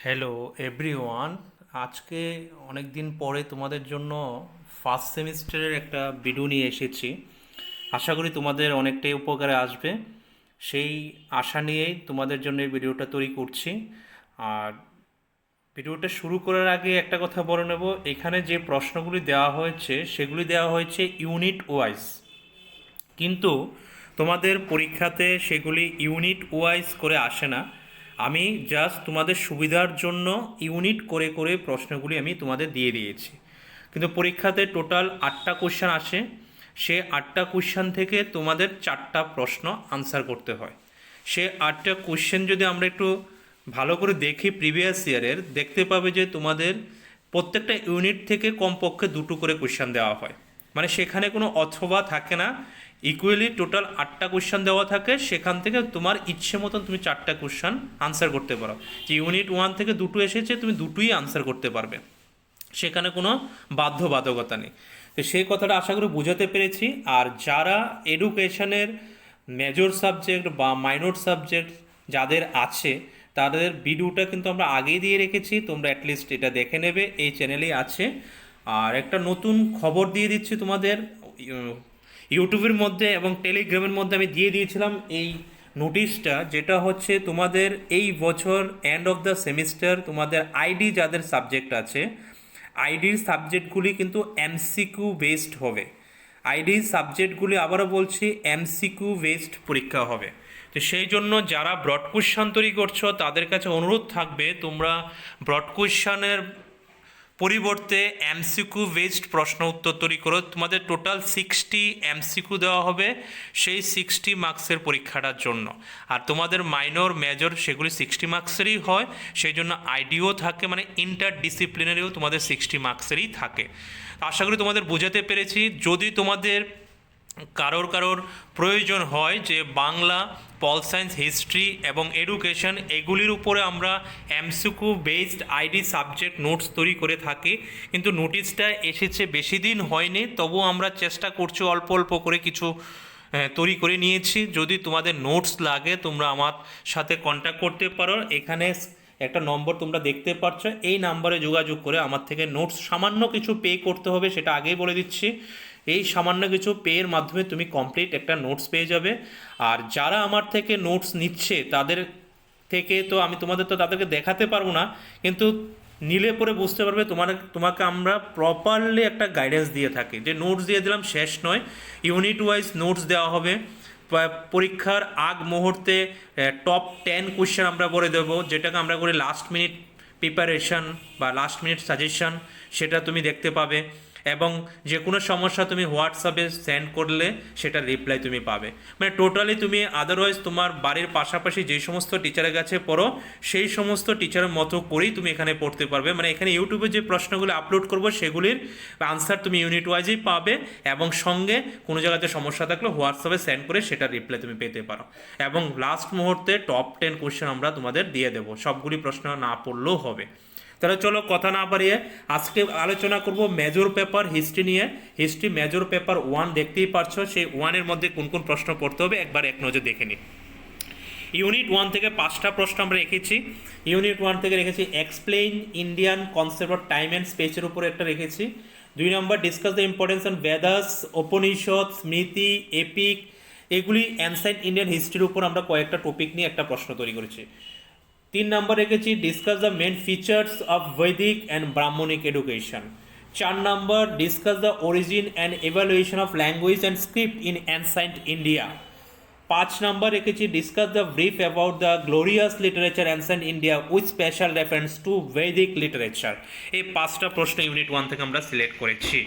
Hello everyone. আজকে অনেক দিন পরে তোমাদের জন্য ফার্স্ট সেমিস্টারের একটা ভিডিও নিয়ে এসেছি। আশা করি তোমাদের অনেকটাই উপকারে আসবে, সেই আশা নিয়েই তোমাদের জন্য এই ভিডিওটা তৈরি করছি। আর ভিডিওটা শুরু করার আগে একটা কথা বলে নেব, এখানে যে প্রশ্নগুলি দেওয়া হয়েছে সেগুলি দেওয়া হয়েছে ইউনিট ওয়াইজ, কিন্তু তোমাদের পরীক্ষাতে সেগুলি ইউনিট ওয়াইজ করে আসে না। আমি জাস্ট তোমাদের সুবিধার জন্য ইউনিট করে করে প্রশ্নগুলি আমি তোমাদের দিয়ে দিয়েছি। কিন্তু পরীক্ষাতে টোটাল 8টা কোশ্চেন আসে, সে 8টা কোশ্চেন থেকে তোমাদের 4টা প্রশ্ন আনসার করতে হয়। সে 8টা কোশ্চেন যদি আমরা একটু ভালো করে দেখি প্রিভিয়াস ইয়ারের, দেখতে পাবে যে তোমাদের প্রত্যেকটা ইউনিট থেকে কমপক্ষে দুটো করে কোশ্চেন দেওয়া হয়। মানে সেখানে কোনো অথবা থাকে না, ইকুয়ালি টোটাল 8টা কোশ্চেন দেওয়া থাকে, সেখান থেকে তোমার ইচ্ছে মতন তুমি 4টা কোশ্চেন আনসার করতে পারো। যে ইউনিট 1 থেকে দুটো এসেছে তুমি দুটোই আনসার করতে পারবে, সেখানে কোনো বাধ্যবাধকতা নেই। তো সেই কথাটা আশা করি বোঝাতে পেরেছি। আর যারা এডুকেশনের মেজর সাবজেক্ট বা মাইনর সাবজেক্ট যাদের আছে, তাদের ভিডিওটা কিন্তু আমরা আগেই দিয়ে রেখেছি, তোমরা অ্যাটলিস্ট এটা দেখে নেবে, এই চ্যানেলেই আছে। আর একটা নতুন খবর দিয়ে দিচ্ছি তোমাদের, ইউটিউবের মধ্যে এবং টেলিগ্রামের মধ্যে আমি দিয়ে দিয়েছিলাম এই নোটিশটা, যেটা হচ্ছে তোমাদের এই বছর এন্ড অফ দ্য সেমিস্টার তোমাদের আইডি যাদের সাবজেক্ট আছে, আইডির সাবজেক্টগুলি কিন্তু এমসিকিউ বেসড হবে। আইডির সাবজেক্টগুলি আবারও বলছি এমসিকিউ বেসড পরীক্ষা হবে। তো সেই জন্য যারা ব্রড কোশ্চান তৈরি করছো তাদের কাছে অনুরোধ থাকবে, তোমরা ব্রড কোশ্চানের পরিবর্তে এমসিকিউ বেসড প্রশ্ন উত্তর তৈরি করো। তোমাদের টোটাল 60 এমসিকিউ দেওয়া হবে সেই 60 মার্কসের পরীক্ষাটার জন্য। আর তোমাদের মাইনর মেজর সেগুলি 60 মার্কসেরই হয়, সেই জন্য আইডিও থাকে, মানে ইন্টার ডিসিপ্লিনারিও তোমাদের 60 মার্কসেরই থাকে। আশা করি তোমাদের বোঝাতে পেরেছি। যদি তোমাদের কারোর কারোর প্রয়োজন হয় যে বাংলা, পল সায়েন্স, হিস্ট্রি এবং এডুকেশন এগুলির উপরে আমরা MCQ based ID subject notes তৈরি করে থাকি, কিন্তু নোটিশটা এসেছে বেশি দিন হয়নি, তবুও আমরা চেষ্টা করছি অল্প অল্প করে কিছু তৈরি করে নিয়েছি। যদি তোমাদের নোটস লাগে তোমরা আমার সাথে কন্ট্যাক্ট করতে পারো। এখানে একটা নম্বর তোমরা দেখতে পাচ্ছ, এই নাম্বারে যোগাযোগ করে আমার থেকে নোটস সামান্য কিছু পে করতে হবে, সেটা আগেই বলে দিচ্ছি। এই সামান্য কিছু পেয়ের মাধ্যমে তুমি কমপ্লিট একটা নোটস পেয়ে যাবে। আর যারা আমার থেকে নোটস নিচ্ছে তাদের থেকে তো আমি তোমাদের তো তাদেরকে দেখাতে পারবো না, কিন্তু নিলে পরে বুঝতে পারবে তোমাকে আমরা প্রপারলি একটা গাইডেন্স দিয়ে থাকি। যে নোটস দিয়ে দিলাম শেষ নয়, ইউনিট ওয়াইজ নোটস দেওয়া হবে। পরীক্ষার আগ মুহূর্তে টপ 10 কোশ্চেন আমরা করে দেবো, যেটাকে আমরা করি লাস্ট মিনিট প্রিপারেশন বা লাস্ট মিনিট সাজেশন, সেটা তুমি দেখতে পাবে। এবং যে কোনো সমস্যা তুমি হোয়াটসঅ্যাপে সেন্ড করলে সেটা রিপ্লাই তুমি পাবে। মানে টোটালি তুমি আদারওয়াইজ তোমার বাড়ির পাশাপাশি যে সমস্ত টিচারের কাছে পড়ো সেই সমস্ত টিচারের মতো করেই তুমি এখানে পড়তে পারবে। মানে এখানে ইউটিউবে যে প্রশ্নগুলো আপলোড করবো সেগুলির আনসার তুমি ইউনিট ওয়াইজই পাবে, এবং সঙ্গে কোনো জায়গাতে সমস্যা থাকলে হোয়াটসঅ্যাপে সেন্ড করে সেটা রিপ্লাই তুমি পেতে পারো। এবং লাস্ট মুহূর্তে টপ 10 কোশ্চেন আমরা তোমাদের দিয়ে দেবো, সবগুলি প্রশ্ন না পড়লেও হবে। তাহলে চলো কথা না বাড়িয়ে আজকে আলোচনা করব মেজর পেপার হিস্ট্রি নিয়ে। হিস্ট্রি মেজর পেপার 1 দেখতেই পারছো, সেই 1-এর মধ্যে কোন কোন প্রশ্ন পড়তে হবে একবার এক নজর দেখে নিই। ইউনিট 1 থেকে 5টা প্রশ্ন আমরা রেখেছি। ইউনিট 1 থেকে রেখেছি explain Indian concept of time and স্পেসের উপরে একটা রেখেছি। 2 নম্বর discuss the importance of Vedas, Upanishad, Smriti, epic, এগুলি অ্যানসাইন্ট ইন্ডিয়ান হিস্ট্রির উপর আমরা কয়েকটা টপিক নিয়ে একটা প্রশ্ন তৈরি করেছি। 3 নম্বর রেখেছি discuss the main features of Vedic and Brahmanic education. 4 নম্বর discuss the origin and evaluation of language and script in ancient India. 5 নম্বর রেখেছি discuss the brief about the glorious literature ancient India with special reference to Vedic literature. এই 5টা প্রশ্ন unit 1 থেকে আমরা select করেছি,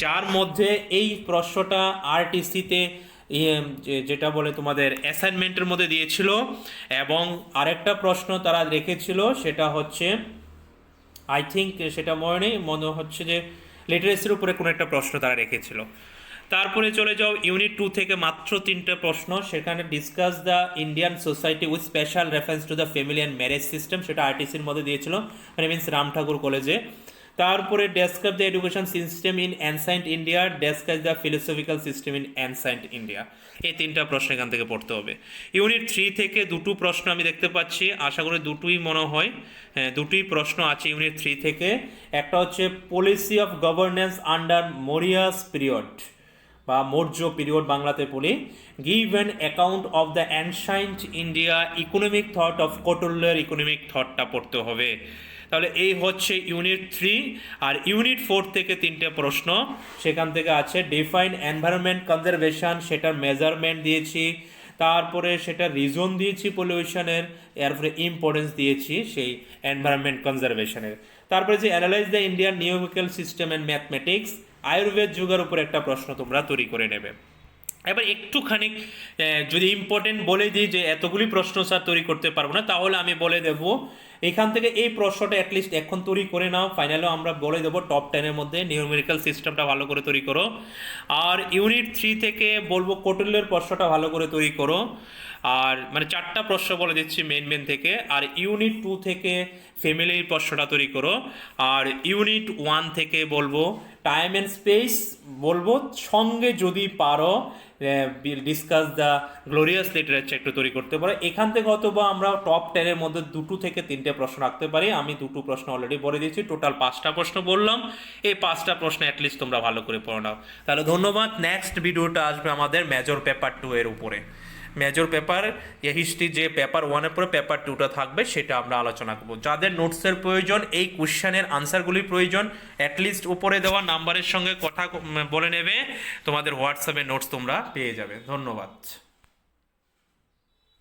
যার মধ্যে এই প্রশ্নটা আরটিসিতে যেটা বলে তোমাদের অ্যাসাইনমেন্টের মধ্যে দিয়েছিল, এবং আরেকটা প্রশ্ন তারা রেখেছিল সেটা হচ্ছে আই থিঙ্ক সেটা মনে নেই, মনে হচ্ছে যে লিটারেসির উপরে কোনো একটা প্রশ্ন তারা রেখেছিল। তারপরে চলে যাও ইউনিট 2 থেকে মাত্র 3টে প্রশ্ন, সেখানে discuss the Indian society with special reference to the family and marriage system, সেটা আরটিসির মধ্যে দিয়েছিল, মানে মিনস রাম ঠাকুর কলেজে। তারপরে describe the education system in ancient India, describe the philosophical system in ancient India. এই তিনটা প্রশ্ন এখান থেকে পড়তে হবে। ইউনিট 3 থেকে দুটো প্রশ্ন আমি দেখতে পাচ্ছি, আশা করি দুটোই মনে হয়, হ্যাঁ দুটোই প্রশ্ন আছে ইউনিট 3 থেকে। একটা হচ্ছে policy of governance under Mauryas period বা মৌর্য পিরিয়ড বাংলাতে বলি। Give an account of the ancient India economic thought of কৌটিল্যের ইকোনমিক থটটা পড়তে হবে। তাহলে এই হচ্ছে ইউনিট 3। আর ইউনিট 4 থেকে তিনটে প্রশ্ন, সেখান থেকে আছে ডিফাইন এনভায়রনমেন্ট কনজারভেশন, সেটার মেজারমেন্ট দিয়েছি, তারপরে সেটা রিজন দিয়েছি পলিউশনের, এরপরে ইম্পর্টেন্স দিয়েছি সেই এনভায়রনমেন্ট কনজারভেশনের। তারপরে যে analyse the Indian numerical system and mathematics, Ayurveda যুগের উপর একটা প্রশ্ন তোমরা তৈরি করে নেবে। এবার একটুখানি যদি ইম্পর্টেন্ট বলে দিই যে এতগুলি প্রশ্ন স্যার তৈরি করতে পারবো না, তাহলে আমি বলে দেব এখান থেকে এই প্রশ্নটা অ্যাটলিস্ট এখন তৈরি করে নাও, ফাইনালেও আমরা বলে দেবো টপ 10-এর মধ্যে নিউমেরিক্যাল সিস্টেমটা ভালো করে তৈরি করো। আর ইউনিট 3 থেকে বলবো কৌটিল্যের প্রশ্নটা ভালো করে তৈরি করো। আর মানে 4টা প্রশ্ন বলে দিচ্ছি মেন থেকে। আর ইউনিট 2 থেকে ফ্যামিলির প্রশ্নটা তৈরি করো। আর ইউনিট 1 থেকে বলবো টাইম অ্যান্ড স্পেস, বলবো সঙ্গে যদি পারো ডিসকাস দ্য গ্লোরিয়াস লিটারেচার একটু তৈরি করতে পারো। এখান থেকে অথবা আমরা টপ 10-এর মধ্যে 2 থেকে 3টে প্রশ্ন রাখতে পারি। আমি 2 প্রশ্ন অলরেডি বলে দিয়েছি, টোটাল 5টা প্রশ্ন বললাম। এই 5টা প্রশ্ন অ্যাটলিস্ট তোমরা ভালো করে পড়ে নাও। তাহলে ধন্যবাদ। নেক্সট ভিডিওটা আসবে আমাদের মেজর পেপার 2 এর উপরে। মেজর পেপার হিস্ট্রি যে পেপার 1-এর পরে পেপার 2টা থাকবে সেটা আমরা আলোচনা করব। যাদের নোটসের প্রয়োজন, এই কোশ্চেনের আনসারগুলির প্রয়োজন, অ্যাটলিস্ট উপরে দেওয়া নাম্বারের সঙ্গে কথা বলে নেবে, তোমাদের হোয়াটসঅ্যাপে নোটস তোমরা পেয়ে যাবে। ধন্যবাদ।